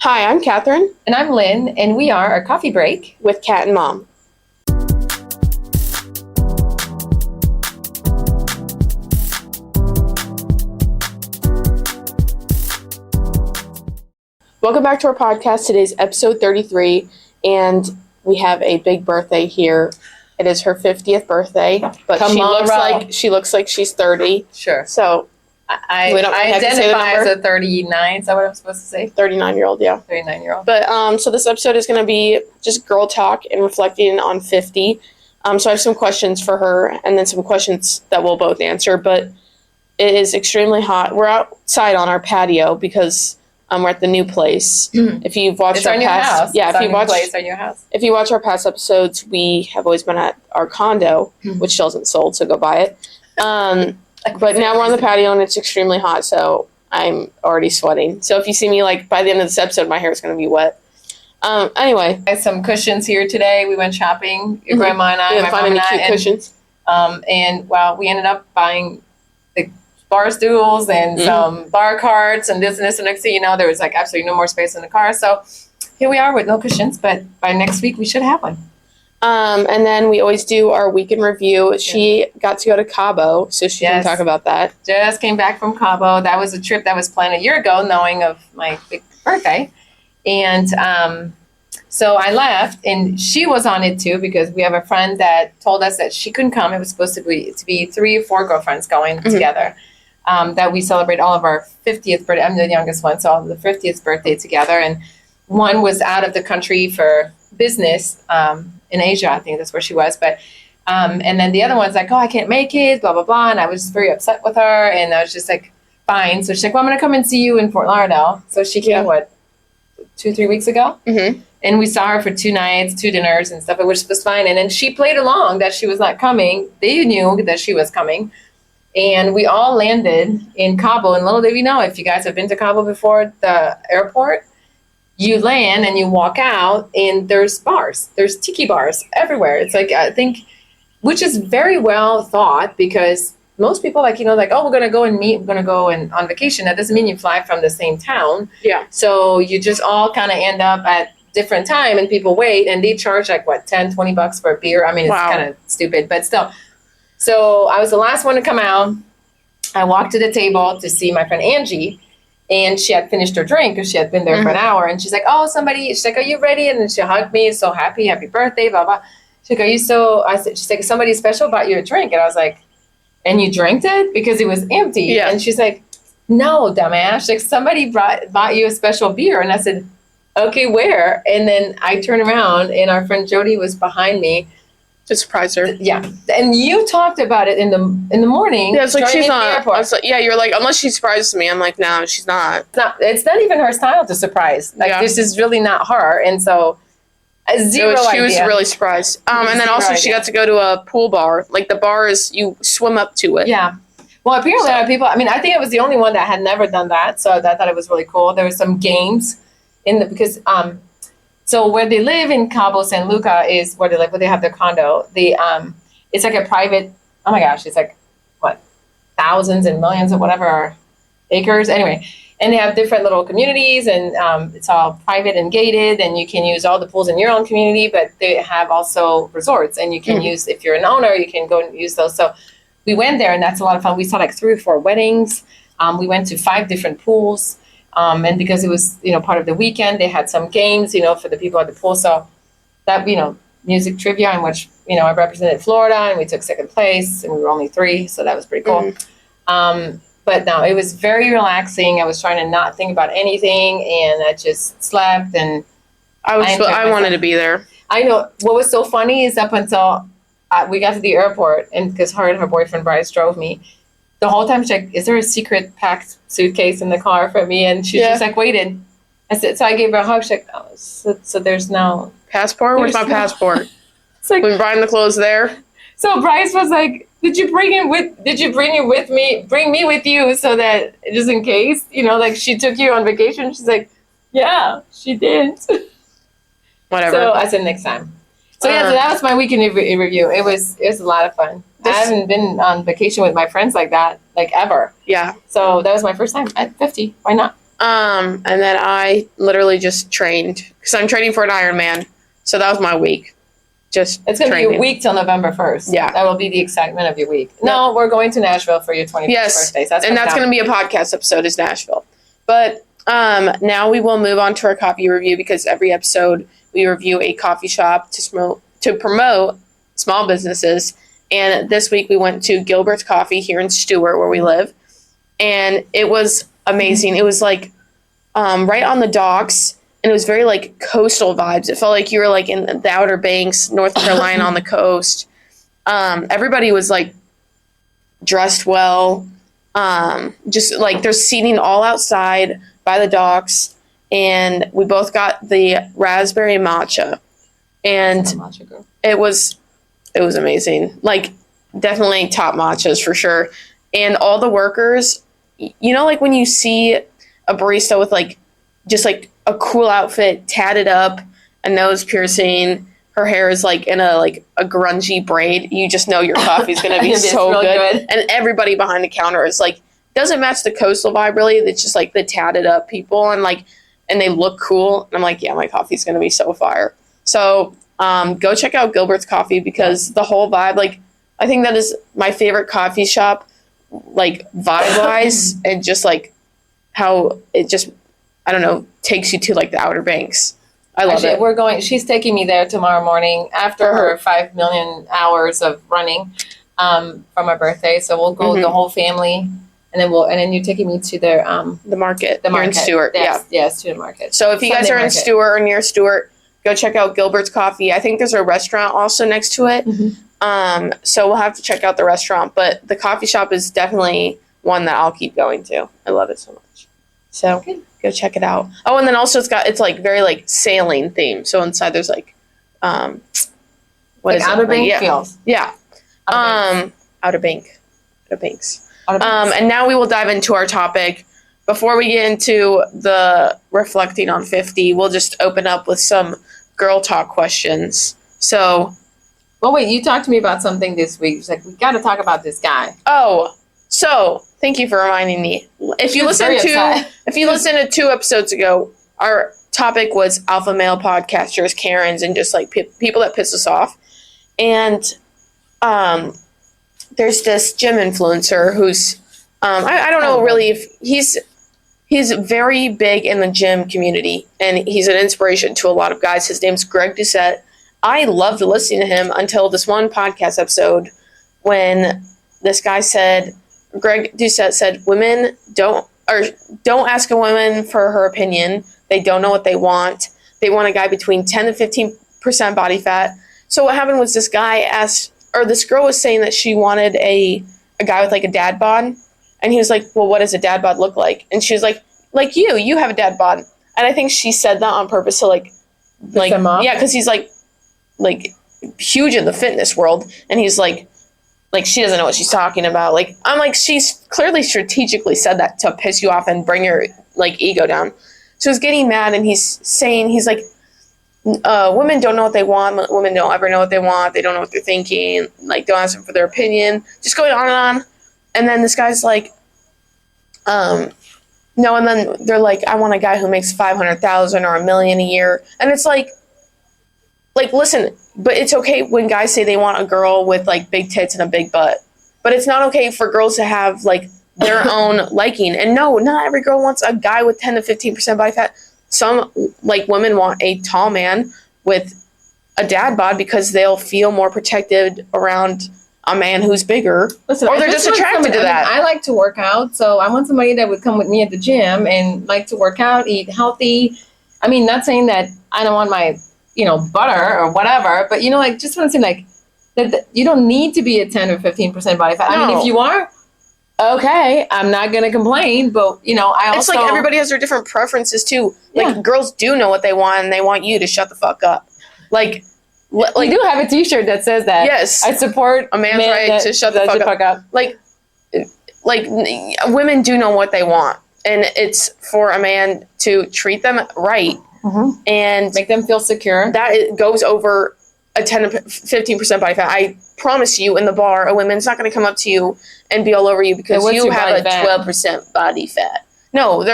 Hi, I'm Catherine And I'm Lynn, and we are a coffee break. with Cat and Mom. Welcome back to our podcast. Today's episode 33, and we have a big birthday here. It is her 50th birthday, but she looks like she's 30. Sure. So I we don't have to say the identify as number. a 39. Is that what I'm supposed to say? 39-year-old, yeah. 39-year-old. But so this episode is going to be just girl talk and reflecting on 50. So I have some questions for her, and then some questions that we'll both answer. But it is extremely hot. We're outside on our patio because we're at the new place. If you've watched It's our new house. yeah, It's if you watch, place, our new house. if you watch our past episodes, we have always been at our condo, which still isn't sold, so go buy it. But now we're on the patio and it's extremely hot, so I'm already sweating. So if you see me, by the end of this episode, my hair is going to be wet. Anyway. I have some cushions here today. We went shopping, your grandma and I. We didn't find any cute cushions. We ended up buying the bar stools and some bar carts and this and this. And next thing you know, there was absolutely no more space in the car. So here we are with no cushions, but by next week we should have one. And then we always do our weekend review. She got to go to Cabo, so she can talk about that. Just came back from Cabo. That was a trip that was planned a year ago, knowing of my big birthday. And so I left, and she was on it too, because we have a friend that told us that she couldn't come. It was supposed to be 3 or 4 girlfriends going together. That we celebrate all of our 50th birthday. I'm the youngest one, so the 50th birthday together. And one was out of the country for business, in Asia, I think that's where she was. But and then the other one's like, oh, I can't make it, blah, blah, blah. And I was very upset with her. And I was just like, fine. So she's like, well, I'm going to come and see you in Fort Lauderdale. So she came, 2-3 weeks ago? Mm-hmm. And we saw her for 2 nights, 2 dinners and stuff, which was fine. And then she played along that she was not coming. They knew that she was coming. And we all landed in Cabo. And little did we know, if you guys have been to Cabo before, the airport, you land and you walk out and there's bars. There's tiki bars everywhere. It's I think, which is very well thought, because most people oh, we're going to go and meet, we're going to go on vacation. That doesn't mean you fly from the same town. Yeah. So you just all kind of end up at different time and people wait and they charge $10-20 for a beer. I mean, it's kind of stupid, but still. So I was the last one to come out. I walked to the table to see my friend Angie. And she had finished her drink because she had been there for an hour. And she's like, oh, she's like, are you ready? And then she hugged me, so happy birthday, blah, blah. She's like, she's like, somebody special bought you a drink. And I was like, and you drank it? Because it was empty. Yeah. And she's like, no, dumbass. She's like, somebody bought you a special beer. And I said, okay, where? And then I turned around and our friend Jody was behind me. To surprise her. Yeah. And you talked about it in the morning. Yeah, it's like she's not. I was like, yeah, you're like, unless she surprises me. I'm like, no, she's not. It's not even her style to surprise. This is really not her. And so she was really surprised. And then also she got to go to a pool bar. The bar is, you swim up to it. Yeah. Well, apparently a lot of people, I think it was the only one that had never done that. So I thought it was really cool. There was some games because so where they live in Cabo San Luca is where they live, where they have their condo. It's like a private, oh my gosh, it's thousands and millions of whatever acres. Anyway, and they have different little communities and it's all private and gated and you can use all the pools in your own community, but they have also resorts and you can use, if you're an owner, you can go and use those. So we went there and that's a lot of fun. We saw 3 or 4 weddings. We went to 5 different pools. And because it was, part of the weekend, they had some games, for the people at the pool. So that, music trivia in which, I represented Florida and we took 2nd place and we were only 3. So that was pretty cool. But no, it was very relaxing. I was trying to not think about anything and I just slept and I wanted to be there. I know. What was so funny is up until we got to the airport and because her and her boyfriend Bryce drove me, the whole time she's like, is there a secret packed suitcase in the car for me? And she just waited. I said, so I gave her a hug. She's like, oh, so there's no passport? Where's my passport? It's like, we buying the clothes there. So Bryce was like, did you bring me with you so that just in case, she took you on vacation? She's like, yeah, she did. Whatever. So I said next time. So so that was my weekend review. It was a lot of fun. I haven't been on vacation with my friends like that, ever. Yeah. So that was my first time at 50. Why not? And then I literally just trained because I'm training for an Ironman. So that was my week. Just It's going to be training. your week till November 1st. Yeah. That will be the excitement of your week. No, we're going to Nashville for your 21st birthday. So that's going to be a podcast episode is Nashville. But now we will move on to our coffee review because every episode we review a coffee shop to promote small businesses. And this week we went to Gilbert's Coffee here in Stewart where we live. And it was amazing. It was like right on the docks. And it was very like coastal vibes. It felt like you were like in the Outer Banks, North Carolina on the coast. Everybody was like dressed well. Just like there's seating all outside by the docks. And we both got the raspberry matcha. And it was amazing. Like definitely top matchas for sure. And all the workers, you know, like when you see a barista with like just like a cool outfit, tatted up, a nose piercing, her hair is like in a grungy braid, you just know your coffee's gonna be so good. And everybody behind the counter is like doesn't match the coastal vibe really. It's just like the tatted up people and they look cool. And I'm like, yeah, my coffee's gonna be so fire. So go check out Gilbert's Coffee because the whole vibe, like I think that is my favorite coffee shop, like vibe wise, and just like how it just I don't know, takes you to like the Outer Banks. I love it. She's taking me there tomorrow morning after her 5 million hours of running for my birthday. So we'll go the whole family, and then you're taking me to the market. Here in Stewart. Yes, to the market. So if you guys are in Stewart or near Stewart, go check out Gilbert's Coffee. I think there's a restaurant also next to it. So we'll have to check out the restaurant, but the coffee shop is definitely one that I'll keep going to. I love it so much. So go check it out. Oh, and then also it's like very like sailing theme. So inside there's like what like is Outer it? Bank feels. Yeah. Outer Banks. And now we will dive into our topic. Before we get into the reflecting on 50, we'll just open up with some girl talk questions. So well, wait, you talked to me about something this week. It's like we got to talk about this guy. Oh, so thank you for reminding me. If you listen to 2 episodes ago, our topic was alpha male podcasters, Karens, and just like people that piss us off. And there's this gym influencer who's I don't know really if he's very big in the gym community, and he's an inspiration to a lot of guys. His name's Greg Doucette. I loved listening to him until this one podcast episode when this guy said, Greg Doucette said, women don't ask a woman for her opinion. They don't know what they want. They want a guy between 10 to 15% body fat. So what happened was this girl was saying that she wanted a guy with like a dad bod. And he was like, well, what does a dad bod look like? And she was like you have a dad bod. And I think she said that on purpose to like yeah, because he's like huge in the fitness world. And he's like she doesn't know what she's talking about. Like, I'm like, she's clearly strategically said that to piss you off and bring your like ego down. So he's getting mad and he's like, women don't know what they want. Women don't ever know what they want. They don't know what they're thinking. Like, don't ask them for their opinion. Just going on and on. And then this guy's like, no. And then they're like, I want a guy who makes 500,000 or $1 million a year. And it's like, listen, but it's okay when guys say they want a girl with like big tits and a big butt. But it's not okay for girls to have like their own liking. And no, not every girl wants a guy with 10 to 15% body fat. Some like women want a tall man with a dad bod because they'll feel more protected around a man who's bigger. Listen, or they're just attracted to that. I like to work out, so I want somebody that would come with me at the gym and like to work out, eat healthy. I mean, not saying that I don't want my, butter or whatever, but like just want to say like that you don't need to be at 10 or 15% body fat. No. I mean, if you are, okay, I'm not going to complain, but it's like everybody has their different preferences too. Like girls do know what they want and they want you to shut the fuck up. Like we do have a t-shirt that says that. Yes. I support a man's right to shut the fuck up. Like women do know what they want, and it's for a man to treat them right and make them feel secure. That it goes over a 10 to 15% body fat. I promise you, in the bar, a woman's not going to come up to you and be all over you because you have a 12% body fat. No,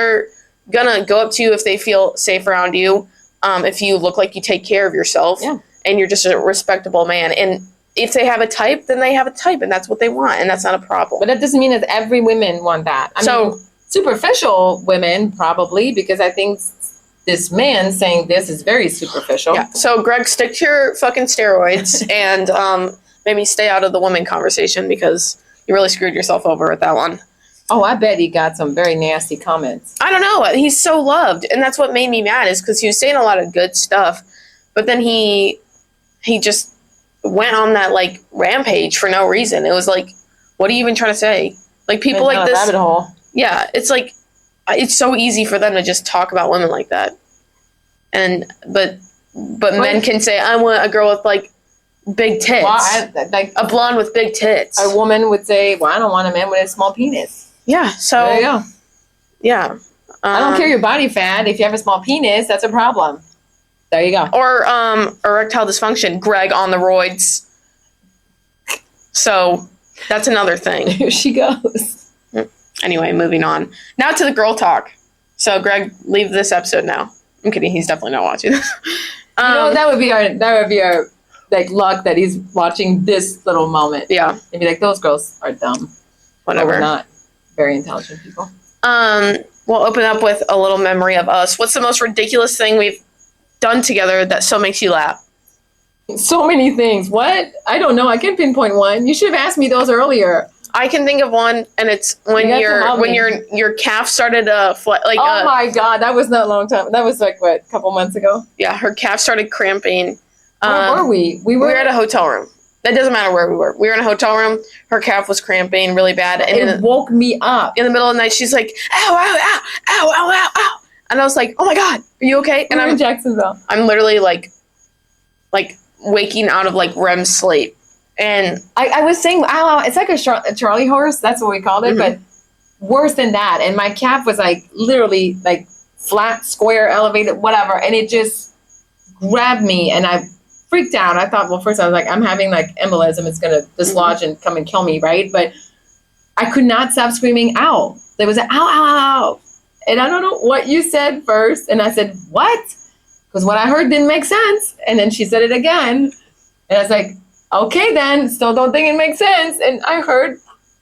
gonna go up to you if they feel safe around you. If you look like you take care of yourself, and you're just a respectable man. And if they have a type, then they have a type, and that's what they want, and that's not a problem. But that doesn't mean that every woman want that. I mean, superficial women probably, because I think this man saying this is very superficial. Yeah. So Greg, stick to your fucking steroids and maybe stay out of the women conversation because you really screwed yourself over with that one. Oh, I bet he got some very nasty comments. I don't know. He's so loved, and that's what made me mad is because he was saying a lot of good stuff, but then he just went on that like rampage for no reason. It was like, what are you even trying to say? Like people like this rabbit hole. Yeah, it's like it's so easy for them to just talk about women like that, but men can say I want a girl with like big tits, like a blonde with big tits. A woman would say, well, I don't want a man with a small penis. Yeah, so there you go. Yeah, I don't care your body fat. If you have a small penis, that's a problem. There you go. Or erectile dysfunction. Greg on the roids. So that's another thing. Here she goes. Anyway, moving on. Now to the girl talk. So Greg, leave this episode now. I'm kidding. He's definitely not watching this. That would be our like luck that he's watching this little moment. Yeah. And be like, those girls are dumb. Whatever. We're not very intelligent people. We'll open up with a little memory of us. What's the most ridiculous thing we've done together that still makes you laugh? So many things. What? I don't know. I can't pinpoint one. You should have asked me those earlier. I can think of one, and it's when your calf started oh my God, that was not a long time. That was like what, a couple months ago? Yeah, her calf started cramping. Where were we? We were at a hotel room. That doesn't matter where we were. We were in a hotel room. Her calf was cramping really bad, and it woke me up in the middle of the night. She's like, "Ow, ow, ow, ow, ow, ow, ow," and I was like, "Oh my God, are you okay?" And I'm in Jacksonville. I'm literally like waking out of like REM sleep. And I was saying, ow, it's like a Charlie horse. That's what we called it. But worse than that. And my calf was like literally like flat, square, elevated, whatever. And it just grabbed me and I freaked out. I thought, well, first I was like, I'm having like embolism. It's going to dislodge and come and kill me, right? But I could not stop screaming, ow. There was an ow, ow, ow. And I don't know what you said first. And I said, what? Because what I heard didn't make sense. And then she said it again. And I was like, okay, then. Still don't think it makes sense. And I heard,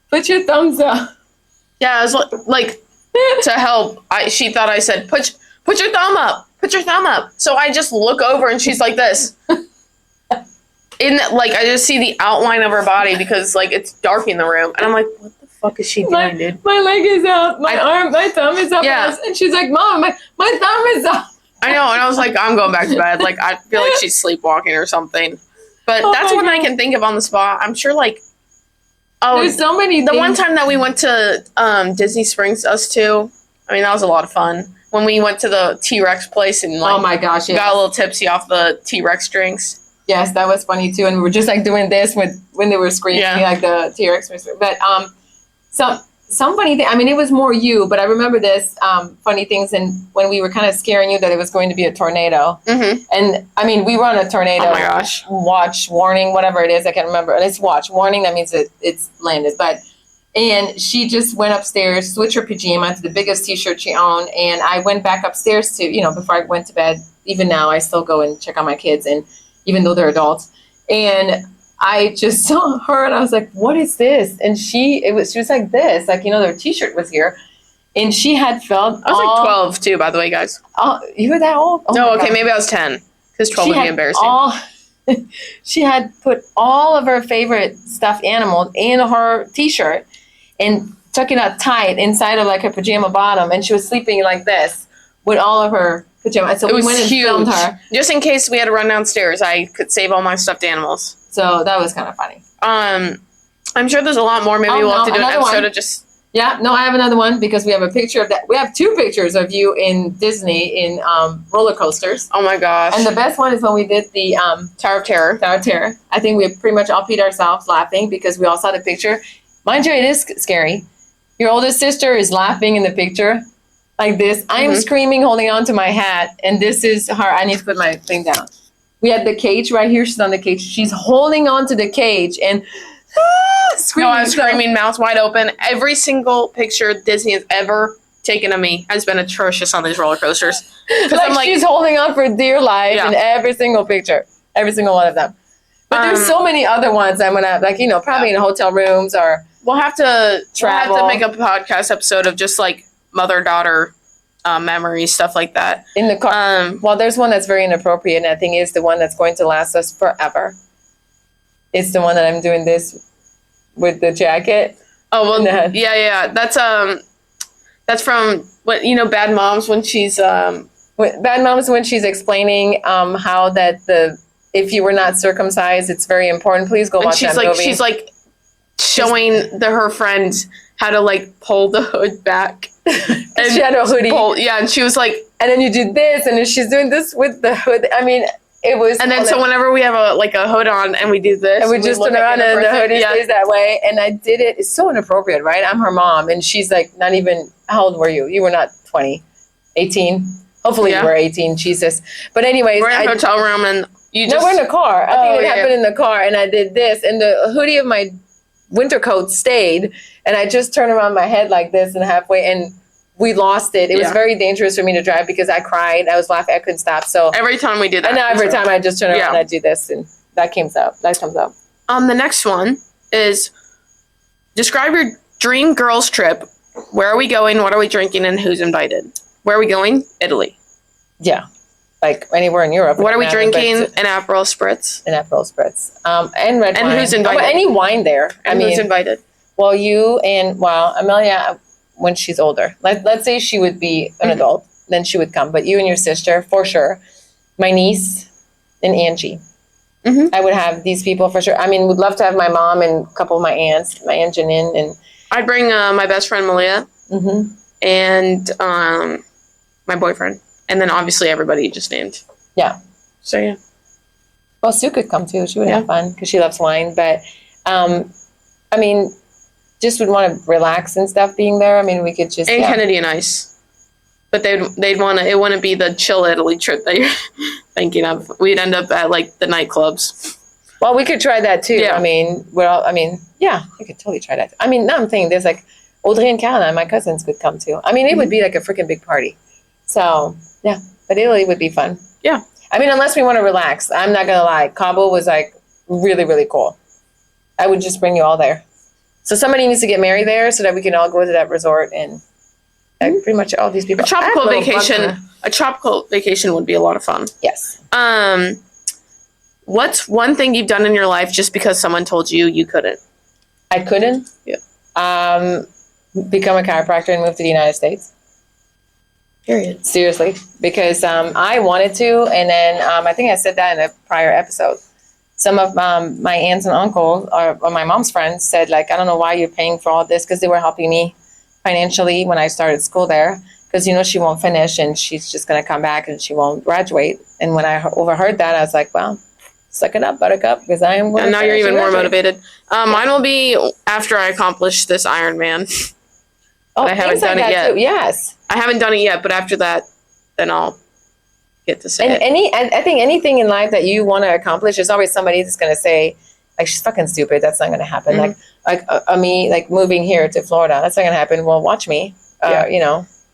put your thumbs up. Yeah, I was like to help. She thought I said, put your thumb up. Put your thumb up. So I just look over and she's like this. I just see the outline of her body because like it's dark in the room. And I'm like, what the fuck is she doing, dude? My leg is up. My thumb is up. Yeah. And she's like, Mom, my thumb is up. I know. And I was like, I'm going back to bed. Like, I feel like she's sleepwalking or something. But that's what I can think of on the spot. I'm sure, like, there's so many things. The one time that we went to Disney Springs, us two, I mean, that was a lot of fun. When we went to the T-Rex place and, like, oh my gosh, yes. Got a little tipsy off the T-Rex drinks. Yes, that was funny, too. And we were just, like, doing this when they were screaming, like, the T-Rex. But some funny thing, I mean, it was more you, but I remember this funny things and when we were kind of scaring you that it was going to be a tornado. Mm-hmm. And, I mean, we were on a tornado. Oh, my gosh. Watch, warning, whatever it is. I can't remember. And it's watch, warning. That means it's landed. And she just went upstairs, switched her pajama to the biggest T-shirt she owned. And I went back upstairs to, before I went to bed. Even now, I still go and check on my kids, and even though they're adults. And I just saw her and I was like, what is this? And she was like this, like, their T-shirt was here. And she had felt I was like 12 too, by the way, guys. You were that old? Oh, no, okay, maybe I was 10. Because 12 would be embarrassing. She had put all of her favorite stuffed animals in her T-shirt and tuck it out tight inside of like her pajama bottom. And she was sleeping like this with all of her pajamas. So we went and filmed her. Just in case we had to run downstairs, I could save all my stuffed animals. So that was kind of funny. I'm sure there's a lot more. Maybe we'll have to do an episode of just... Yeah, no, I have another one because we have a picture of that. We have 2 pictures of you in Disney in roller coasters. Oh my gosh. And the best one is when we did the Tower of Terror. Tower of Terror. I think we pretty much all peed ourselves laughing because we all saw the picture. Mind you, it is scary. Your oldest sister is laughing in the picture like this. I'm screaming, holding on to my hat. And this is her. I need to put my thing down. We had the cage right here. She's on the cage. She's holding on to the cage and screaming. No, I'm screaming, mouth wide open. Every single picture Disney has ever taken of me has been atrocious on these roller coasters. Because Like, she's holding on for dear life in every single picture, every single one of them. But there's so many other ones I'm gonna like, probably in hotel rooms or we'll have to travel. We'll have to make a podcast episode of just like mother-daughter memories, stuff like that. In the car. Well, there's one that's very inappropriate, and I think is the one that's going to last us forever. It's the one that I'm doing this with the jacket. Oh well, yeah. That's from what Bad Moms when she's Bad Moms when she's explaining how that if you were not circumcised, it's very important. Please go watch that movie. She's like showing her friend how to like pull the hood back. And she had a hoodie. And she was like, and then you do this, and then she's doing this with the hood. I mean, it was. And then so whenever we have a hood on and we do this, and we just turn around and the hoodie stays that way. And I did it. It's so inappropriate, right? I'm her mom, and she's like not even. How old were you? You were not 20, 18. Hopefully you were 18. Jesus. But anyways, we're in a hotel room and you just. No, we're in the car. I think it happened in the car, and I did this, and the hoodie of my winter coat stayed, and I just turned around my head like this and halfway, and we lost it. It was very dangerous for me to drive because I cried. I was laughing. I couldn't stop. So every time we did that. And now every time I just turn around and I do this, and that comes up. The next one is describe your dream girls trip. Where are we going? What are we drinking? And who's invited? Where are we going? Italy. Yeah. Like anywhere in Europe. What are we drinking? An Aperol Spritz. And red wine. And who's invited? Any wine there. And who's invited? Well, you and, Amelia, when she's older. Let's say she would be an adult. Then she would come. But you and your sister, for sure. My niece and Angie. I would have these people for sure. I mean, would love to have my mom and a couple of my aunts, my Aunt Janine. And I'd bring my best friend, Malia. And my boyfriend. And then obviously everybody you just named. Yeah. So, yeah. Well, Sue could come too. She would have fun because she loves wine. But, I mean, just would want to relax and stuff being there. I mean, we could just. And Kennedy and Ice. But they'd want to, it wouldn't be the chill Italy trip that you're thinking of. We'd end up at like the nightclubs. Well, we could try that too. Yeah. I mean, we could totally try that. I mean, now I'm thinking there's like Audrey and Caroline, my cousins could come too. I mean, it would be like a freaking big party. So, yeah, but Italy would be fun. Yeah. I mean, unless we want to relax. I'm not going to lie. Cabo was like really, really cool. I would just bring you all there. So somebody needs to get married there so that we can all go to that resort and pretty much all these people. A tropical vacation would be a lot of fun. Yes. What's one thing you've done in your life just because someone told you couldn't? I couldn't? Yeah. Become a chiropractor and move to the United States. Period. Seriously. Because I wanted to, and then I think I said that in a prior episode. Some of my aunts and uncles, or my mom's friends, said, like, I don't know why you're paying for all this, because they were helping me financially when I started school there. Because, she won't finish, and she's just going to come back, and she won't graduate. And when I overheard that, I was like, well, suck it up, buttercup, because I am going to. And now you're even more motivated. Mine will be after I accomplish this Ironman. Oh, I haven't done it yet. Too. Yes. I haven't done it yet, but after that, then I'll get to say it. I think anything in life that you want to accomplish, there's always somebody that's going to say, like, she's fucking stupid. That's not going to happen. Mm-hmm. Me, like moving here to Florida, that's not going to happen. Well, watch me,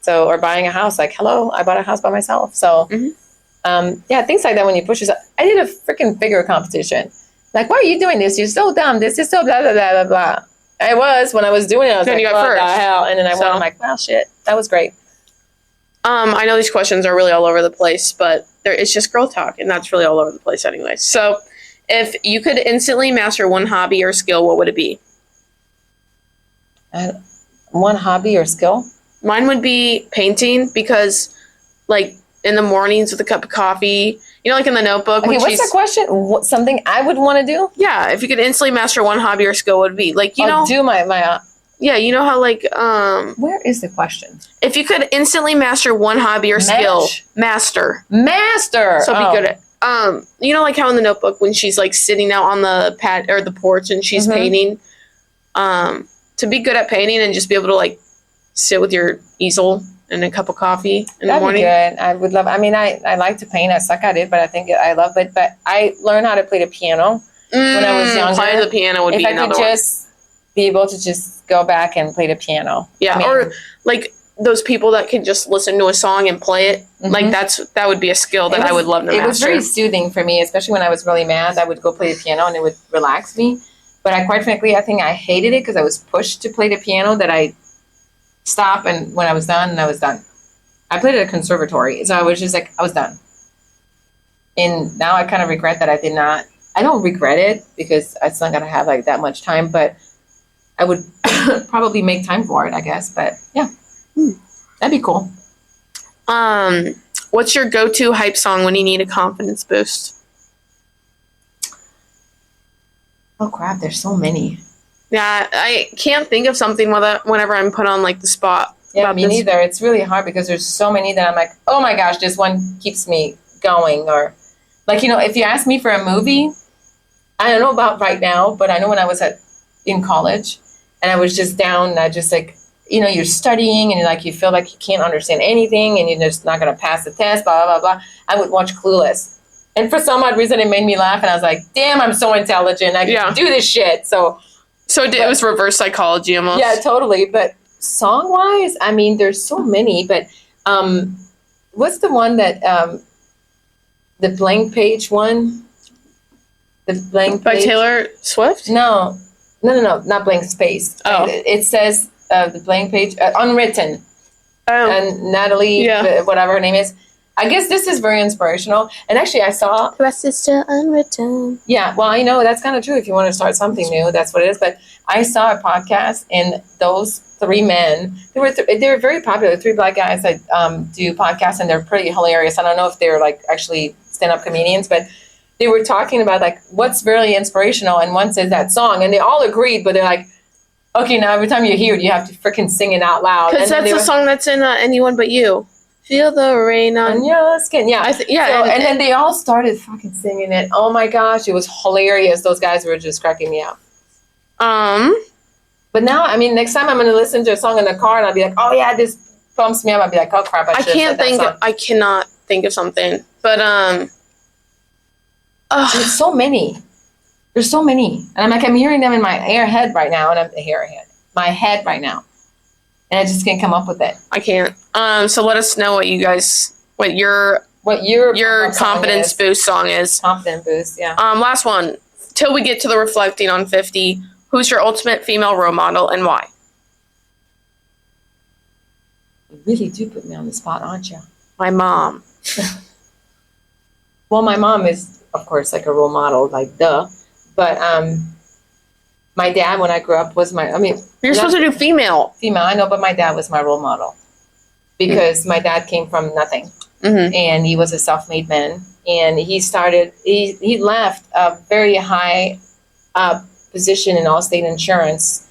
So, or buying a house, like, hello, I bought a house by myself. So, things like that when you push yourself. I did a freaking figure competition. Like, why are you doing this? You're so dumb. This is so blah, blah, blah, blah, blah. I was, when I was doing it, I was like, you got what first. the hell? And then I went, I'm like, well, shit, that was great. I know these questions are really all over the place, but it's just girl talk, and that's really all over the place anyway. So, if you could instantly master one hobby or skill, what would it be? One hobby or skill? Mine would be painting because, like, in the mornings with a cup of coffee, like in the Notebook. Okay, what's the question? Something I would want to do? Yeah, if you could instantly master one hobby or skill, what would it be? Like, do my yeah, you know how, like, where is the question? If you could instantly master one hobby or skill, master. So be good at, like how in the Notebook when she's like sitting out on the pad or the porch and she's painting, to be good at painting and just be able to like sit with your easel and a cup of coffee in the morning. That'd be good. I would love. I mean, I like to paint. I suck at it, but I think I love it. But I learned how to play the piano when I was younger. Playing the piano would be another one. If I could just be able to just go back and play the piano. Yeah, or like those people that can just listen to a song and play it. Mhm. Like that would be a skill that I would love to master. It was very soothing for me, especially when I was really mad. I would go play the piano and it would relax me. But quite frankly, I think I hated it because I was pushed to play the piano, that I stop, and when I was done, I was done. I played at a conservatory, so I was just like, I was done. And now I kind of regret that I did not. I don't regret it because it's not going to have like that much time, but I would probably make time for it, I guess. But yeah, that'd be cool. What's your go-to hype song when you need a confidence boost? Oh crap, there's so many. Yeah, I can't think of something whenever I'm put on like the spot. Yeah, me neither. It's really hard because there's so many that I'm like, oh my gosh, this one keeps me going. Or like, if you ask me for a movie, I don't know about right now, but I know when I was in college and I was just down, I just like, you're studying and like you feel like you can't understand anything and you're just not going to pass the test, blah, blah, blah, blah. I would watch Clueless. And for some odd reason, it made me laugh. And I was like, damn, I'm so intelligent. I can do this shit. So it was reverse psychology almost. Yeah, totally. But song-wise, I mean, there's so many. But what's the one that, the blank page one? The blank By page? Taylor Swift? No, not blank space. Oh. It says the blank page, Unwritten. Oh. And Natalie, whatever her name is. I guess this is very inspirational. And actually, I saw... The rest is still unwritten. Yeah, well, I know that's kind of true. If you want to start something new, that's what it is. But I saw a podcast, and those three men, they were very popular. 3 black guys that do podcasts, and they're pretty hilarious. I don't know if they're like actually stand-up comedians, but they were talking about like what's really inspirational. And one says that song, and they all agreed, but they're like, okay, now every time you hear it, you have to freaking sing it out loud. Because that's the song that's in Anyone But You. Feel the rain on your skin. Yeah. So, and then they all started fucking singing it. Oh my gosh, it was hilarious. Those guys were just cracking me up. But now, I mean, next time I'm going to listen to a song in the car and I'll be like, oh yeah, this pumps me up. I'll be like, oh crap, I cannot think of something. But there's so many. There's so many. And I'm hearing them in my head right now, and my head right now. And I just can't come up with it. I can't. So let us know what your confidence boost song is. Confidence boost, yeah. Last one. Till we get to the reflecting on 50. Who's your ultimate female role model and why? You really do put me on the spot, aren't you? My mom. Well, my mom is, of course, like a role model, like duh. But my dad, when I grew up, was You're supposed to do female. Female, I know, but my dad was my role model. Because my dad came from nothing. Mm-hmm. And he was a self-made man. And he left a very high position in Allstate Insurance.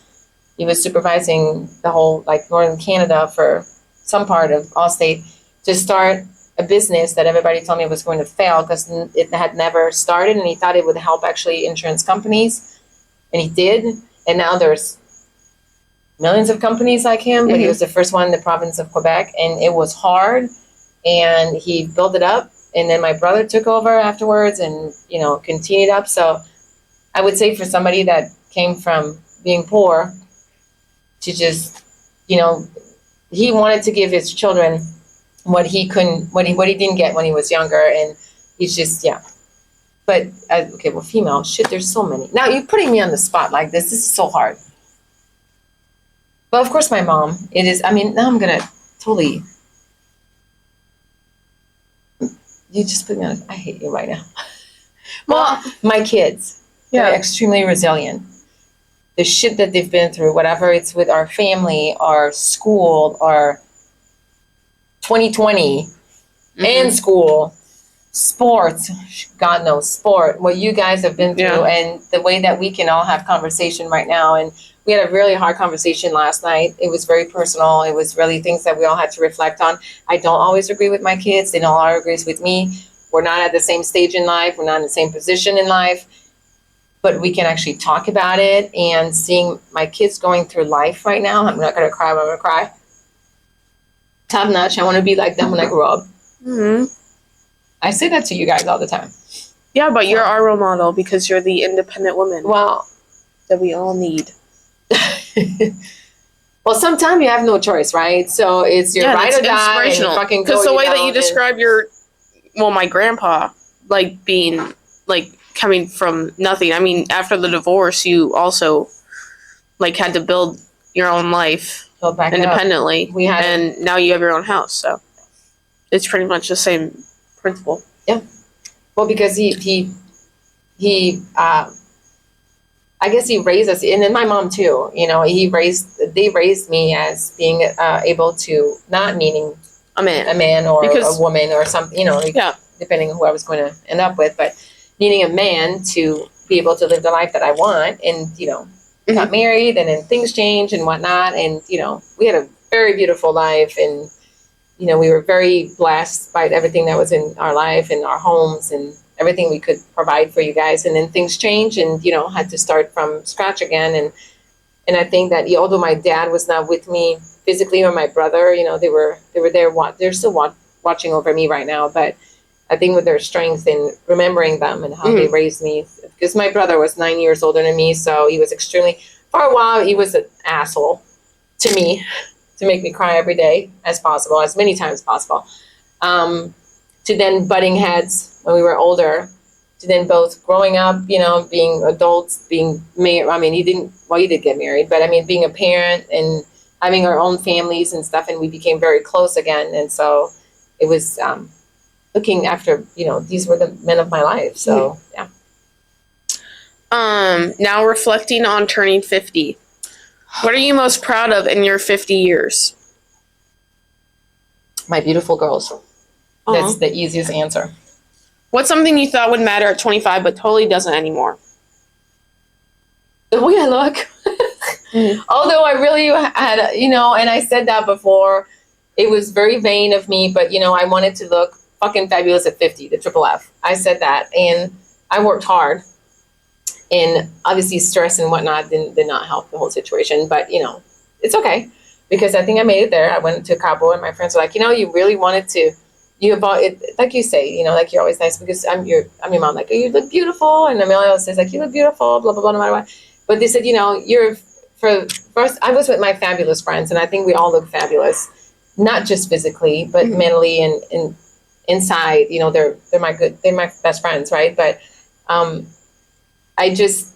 He was supervising the whole, like, Northern Canada for some part of Allstate to start a business that everybody told me was going to fail because it had never started, and he thought it would help actually insurance companies. And he did. And now there's millions of companies like him, but he was the first one in the province of Quebec, and it was hard. And he built it up. And then my brother took over afterwards and, continued up. So I would say for somebody that came from being poor to just, he wanted to give his children what he didn't get when he was younger. And he's just, yeah. But, okay, well, female, shit, there's so many. Now, you're putting me on the spot like this. This is so hard. But, of course, my mom, it is, now I'm going to totally, you just put me on, I hate you right now. Well, my kids, they're extremely resilient. The shit that they've been through, whatever it's with our family, our school, our 2020, and school, sports, God knows, sport, what you guys have been through, and the way that we can all have conversation right now. And we had a really hard conversation last night. It was very personal. It was really things that we all had to reflect on. I don't always agree with my kids. They don't always agree with me. We're not at the same stage in life. We're not in the same position in life. But we can actually talk about it. And seeing my kids going through life right now, I'm not going to cry, but I'm going to cry. Top notch. I want to be like them when I grow up. Mm-hmm. I say that to you guys all the time. Yeah, but you're our role model because you're the independent woman. Well, that we all need. Well, sometimes you have no choice, right? So it's your ride or die, and you fucking go. Because the way that you and- describe my grandpa, like being like coming from nothing. I mean, after the divorce, you also like had to build your own life Build back up. independently, We had- and now you have your own house. So it's pretty much the same principle. Well, because he I guess he raised us, and then my mom too. You know, they raised me as being able to, not needing A man. a man or Because- a woman or something. You know, Yeah. depending on who I was going to end up with, but needing a man to be able to live the life that I want, and got married, and then things change and whatnot, and we had a very beautiful life, and we were very blessed by everything that was in our life and our homes and everything we could provide for you guys. And then things change, and had to start from scratch again. And I think that although my dad was not with me physically, or my brother, they were there. They're still watching over me right now. But I think with their strength and remembering them and how they raised me, because my brother was 9 years older than me, so he was for a while, he was an asshole to me, to make me cry every day as many times as possible. To then butting heads when we were older, to then both growing up, being adults, being married. I mean, he did get married, but I mean, being a parent and having our own families and stuff, and we became very close again. And so it was looking after, these were the men of my life. So, yeah. Now reflecting on turning 50. What are you most proud of in your 50 years? My beautiful girls. That's the easiest answer. What's something you thought would matter at 25 but totally doesn't anymore? The way I look. Although I really had, and I said that before, it was very vain of me, but, I wanted to look fucking fabulous at 50, the triple F. I said that, and I worked hard. And obviously stress and whatnot did not help the whole situation, but, it's okay, because I think I made it there. I went to Cabo, and my friends were like, you really wanted to, about it, like you say, like you're always nice, because I'm your mom, like, oh, you look beautiful, and Amelia says like, you look beautiful, blah blah blah, no matter what. But they said, you're first. I was with my fabulous friends, and I think we all look fabulous, not just physically, but mentally and inside. They're my best friends, right? But I just,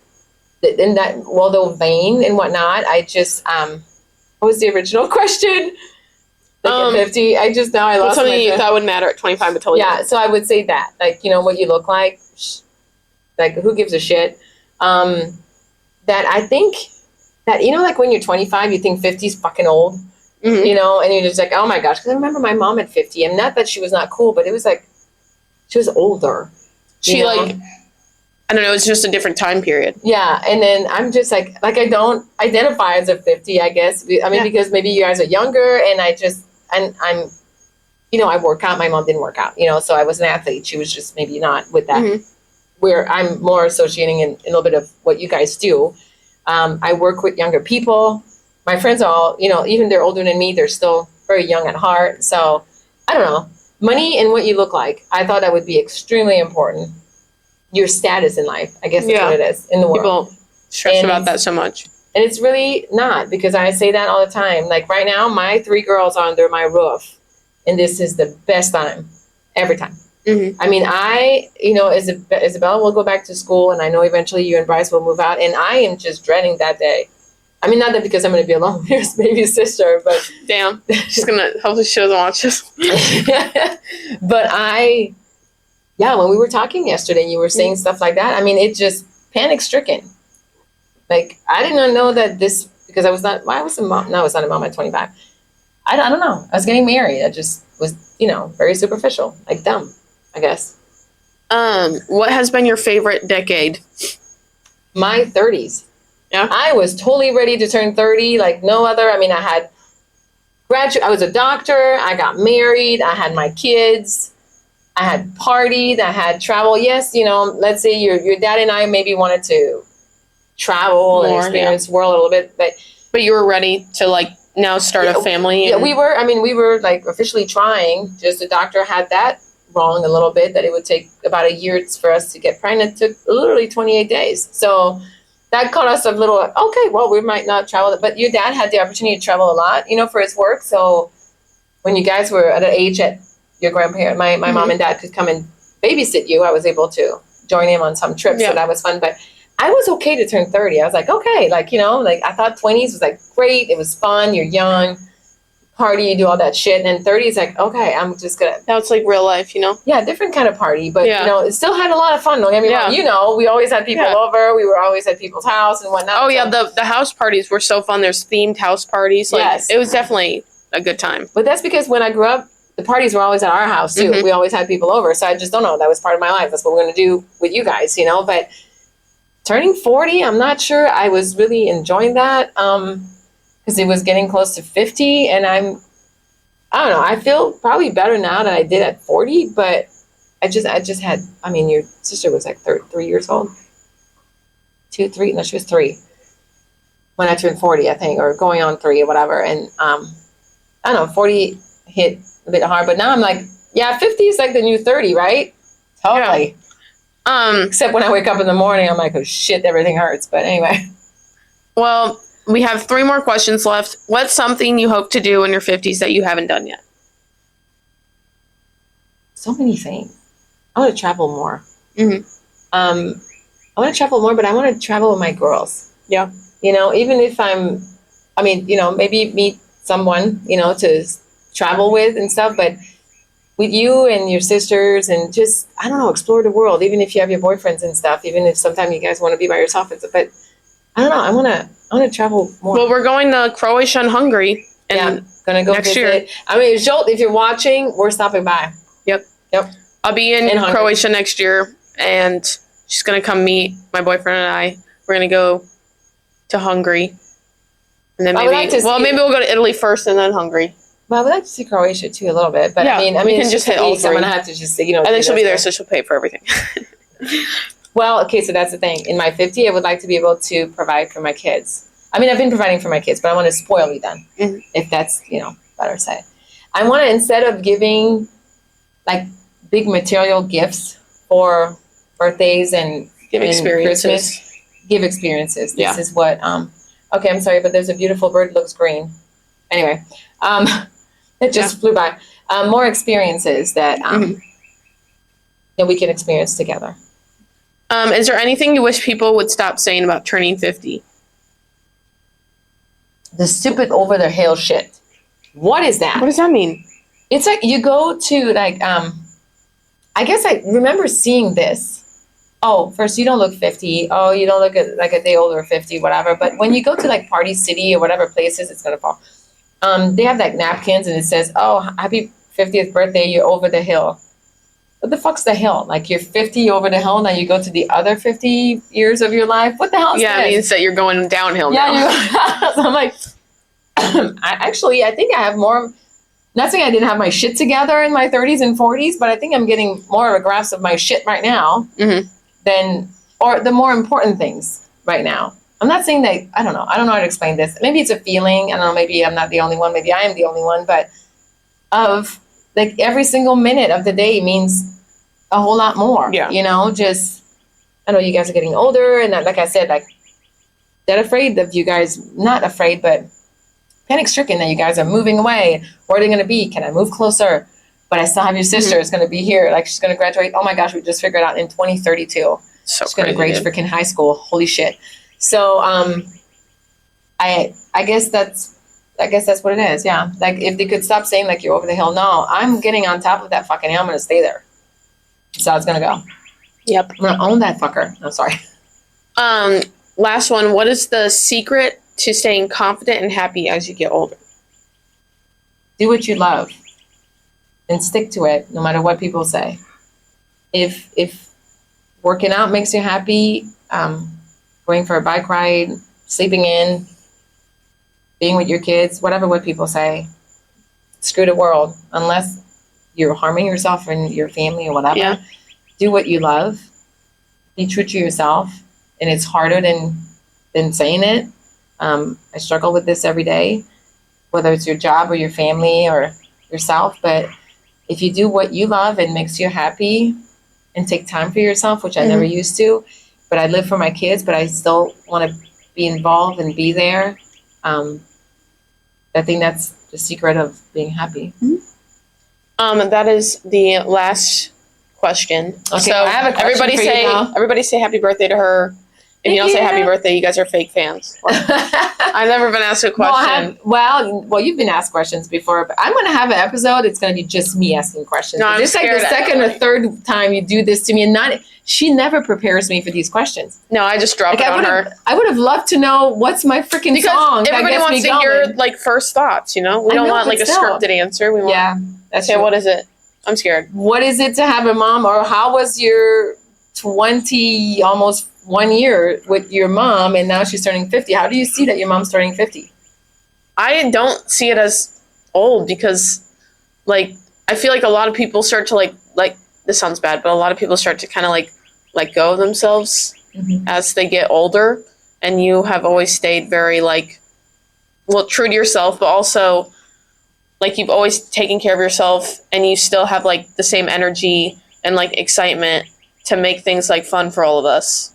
in that, although vain and whatnot, I just what was the original question? Like at 50, I lost something you my thought would matter at 25 but totally doesn't. So I would say that, like, what you look like, like, who gives a shit? That I think that, like when you're 25, you think 50 is fucking old, and you're just like, oh my gosh, because I remember my mom at 50, and not that she was not cool, but it was like, she was older. She like, I don't know, it's just a different time period. Yeah, and then I'm just like I don't identify as a 50, I guess. I mean, because maybe you guys are younger, and I'm, I work out. My mom didn't work out, so I was an athlete. She was just maybe not with that. Where I'm more associating in a little bit of what you guys do. I work with younger people. My friends all, even they're older than me, they're still very young at heart. So I don't know. Money and what you look like, I thought that would be extremely important. Your status in life, I guess that's what it is in the world. People stress about that so much. And it's really not, because I say that all the time. Like right now, my 3 girls are under my roof, and this is the best time, every time. I mean, Isabella will go back to school, and I know eventually you and Bryce will move out, and I am just dreading that day. I mean, not that because I'm going to be alone with your baby sister, but damn, she's gonna hopefully she doesn't watch this. But when we were talking yesterday, you were saying stuff like that. I mean, it just panic-stricken. Like, I did not know that this, because I was not a mom. No, I was not a mom at 25. I don't know. I was getting married. I just was, very superficial, like dumb, I guess. What has been your favorite decade? My 30s. Yeah. I was totally ready to turn 30 like no other. I mean, I was a doctor. I got married. I had my kids. I had partied. I had travel. Yes, let's say your dad and I maybe wanted to travel and experience the world a little bit, but you were ready to like now start a family. Yeah, we were. I mean, we were like officially trying. Just the doctor had that wrong a little bit, that it would take about a year for us to get pregnant. It took literally 28 days. So that caught us a little, okay, well, we might not travel. But your dad had the opportunity to travel a lot, for his work. So when you guys were at an age that your grandparent, my mom and dad could come and babysit you, I was able to join him on some trips. So that was fun. But I was okay to turn 30. I was like, okay, like, I thought 20s was like great. It was fun. You're young, party, you do all that shit. And then 30 is like, okay, I'm just gonna. Now it's like real life, Yeah, different kind of party. But, it still had a lot of fun. Don't get me wrong. We always had people over. We were always at people's house and whatnot. Oh, yeah. The house parties were so fun. There's themed house parties. Like, it was definitely a good time. But that's because when I grew up, the parties were always at our house, too. We always had people over. So I just don't know. That was part of my life. That's what we're going to do with you guys, But turning 40, I'm not sure I was really enjoying that because it was getting close to 50. And I don't know. I feel probably better now than I did at 40. But I just had, your sister was like 3 years old. 2, 3. No, she was 3 when I turned 40, I think, or going on 3 or whatever. And I don't know, 40 hit a bit hard. But now I'm like, 50 is like the new 30, right? Totally. Yeah. Except when I wake up in the morning, I'm like, oh shit, everything hurts. But anyway. Well, we have 3 more questions left. What's something you hope to do in your 50s that you haven't done yet? So many things. I want to travel more. Mm-hmm. I want to travel more, but I want to travel with my girls. Yeah. Even if maybe meet someone, to travel with and stuff, but with you and your sisters and just, I don't know, explore the world, even if you have your boyfriends and stuff, even if sometimes you guys want to be by yourself. But I don't know, I want to travel more. Well, we're going to Croatia and Hungary. And going to go next visit. year. Jolt, if you're watching, we're stopping by. Yep. I'll be in Croatia next year, and she's going to come meet my boyfriend and I. We're going to go to Hungary. And then maybe we'll go to Italy first and then Hungary. Well, I would like to see Croatia too a little bit, but we can just hit all 3. I'm gonna have to just, and then she'll be there, so she'll pay for everything. Well, okay, so that's the thing. In my 50, I would like to be able to provide for my kids. I've been providing for my kids, but I want to spoil them, if that's better said. I want to, instead of giving like big material gifts for birthdays and experiences. Christmas, give experiences. This is what. Okay, I'm sorry, but there's a beautiful bird. It looks green. Anyway. It just flew by. More experiences that we can experience together. Is there anything you wish people would stop saying about turning 50? The stupid over the hill shit. What is that? What does that mean? It's like you go to I guess I remember seeing this. Oh, first, you don't look 50. Oh, you don't look like a day older, 50, whatever. But when you go to like Party City or whatever places, it's going to fall. They have like napkins and it says, oh, happy 50th birthday, you're over the hill. What the fuck's the hill? Like you're 50 over the hill, now you go to the other 50 years of your life? What the hell is this? Yeah, it means that you're going downhill now. So I'm like, I think I have more, not saying I didn't have my shit together in my 30s and 40s, but I think I'm getting more of a grasp of my shit right now or the more important things right now. I'm not saying that, I don't know how to explain this. Maybe it's a feeling. I don't know, maybe I'm not the only one. Maybe I am the only one. But of like every single minute of the day means a whole lot more. Yeah. Just, I know you guys are getting older. And like I said, like, that afraid of you guys, not afraid, but panic stricken that you guys are moving away. Where are they going to be? Can I move closer? But I still have your sister. It's going to be here. Like, she's going to graduate. Oh my gosh, we just figured out in 2032. So she's going to grade freaking high school. Holy shit. So, I guess that's what it is. Yeah. Like if they could stop saying like you're over the hill. No, I'm getting on top of that fucking hill. I'm going to stay there. That's how it's going to go. Yep. I'm going to own that fucker. I'm sorry. Last one. What is the secret to staying confident and happy as you get older? Do what you love and stick to it no matter what people say. If working out makes you happy, going for a bike ride, sleeping in, being with your kids, whatever what people say, screw the world. Unless you're harming yourself and your family or whatever, do what you love. Be true to yourself. And it's harder than saying it. I struggle with this every day, whether it's your job or your family or yourself. But if you do what you love and makes you happy and take time for yourself, which I never used to, but I live for my kids, but I still want to be involved and be there. I think that's the secret of being happy. That is the last question. Okay, So I have a question for you now. everybody say happy birthday to her. If you don't say happy birthday, you guys are fake fans. I've never been asked a question. Well, you've been asked questions before, but I'm going to have an episode. It's going to be just me asking questions. No, I'm just like the scared. second or third time you do this to me, and she never prepares me for these questions. No, I just drop it on her. I would have loved to know what's my freaking song. Everybody wants to hear like first thoughts. We don't want like a scripted answer. We want that's okay. True. What is it? I'm scared. What is it to have a mom, or how was your 20 almost 1 year with your mom, and now she's turning 50? How do you see that your mom's turning 50? I don't see it as old because, like, I feel like a lot of people start to like this sounds bad, but a lot of people start to kind of like let go of themselves as they get older, and you have always stayed very true to yourself, but also like you've always taken care of yourself, and you still have like the same energy and like excitement to make things like fun for all of us.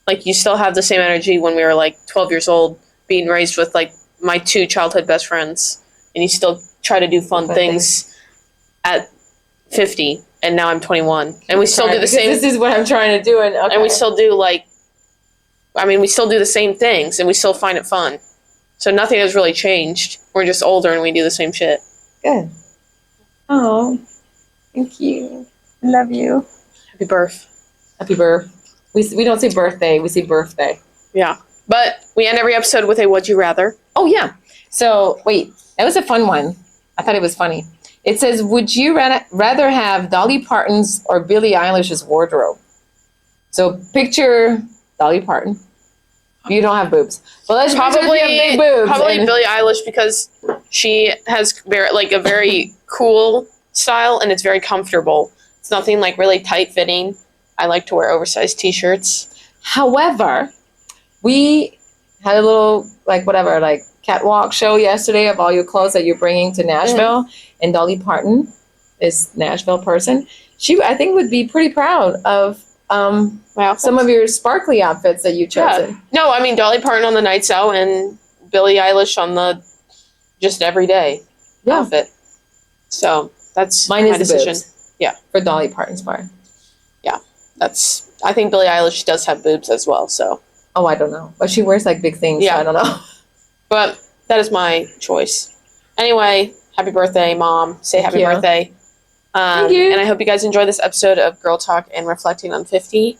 Like you still have the same energy when we were like 12 years old, being raised with like my 2 childhood best friends, and you still try to do fun things at 50, and now I'm 21, and we still do the same. This is what I'm trying to do, and we still do we still do the same things, and we still find it fun. So nothing has really changed. We're just older, and we do the same shit. Good. Oh, thank you. I love you. Happy birth. Happy birth. We don't say birthday, we say birthday. Yeah. But we end every episode with a would you rather. Oh, yeah. So, wait, that was a fun one. I thought it was funny. It says, would you rather have Dolly Parton's or Billie Eilish's wardrobe? So, picture Dolly Parton. You don't have boobs. Well, let's probably big boobs. Probably Billie Eilish, because she has a very cool style, and it's very comfortable. It's nothing like really tight fitting. I like to wear oversized t-shirts. However, we had a little catwalk show yesterday of all your clothes that you're bringing to Nashville, and Dolly Parton is Nashville person. She, I think, would be pretty proud of some of your sparkly outfits that you've chosen. Yeah. No, I mean Dolly Parton on the nights out, and Billie Eilish on the just everyday outfit. So that's mine my is decision. The boobs. Yeah, for Dolly Parton's part. Yeah, I think Billie Eilish does have boobs as well. So. Oh, I don't know, but she wears like big things. Yeah, so I don't know. But that is my choice. Anyway, happy birthday, Mom. Say happy birthday. Thank you. And I hope you guys enjoy this episode of Girl Talk and Reflecting on 50.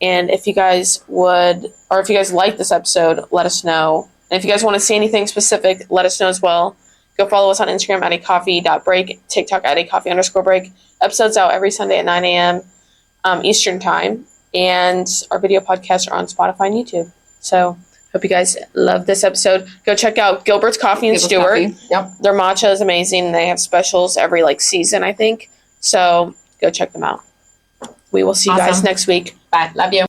And if you guys like this episode, let us know. And if you guys want to see anything specific, let us know as well. Go follow us on Instagram at @acoffee.break, TikTok at @coffee_break. Episodes out every Sunday at 9 a.m. Eastern Time. And our video podcasts are on Spotify and YouTube. So hope you guys love this episode. Go check out Gilbert's Coffee and Stewart. Yep. Their matcha is amazing. They have specials every season, I think. So go check them out. We will see you guys next week. Bye. Love you.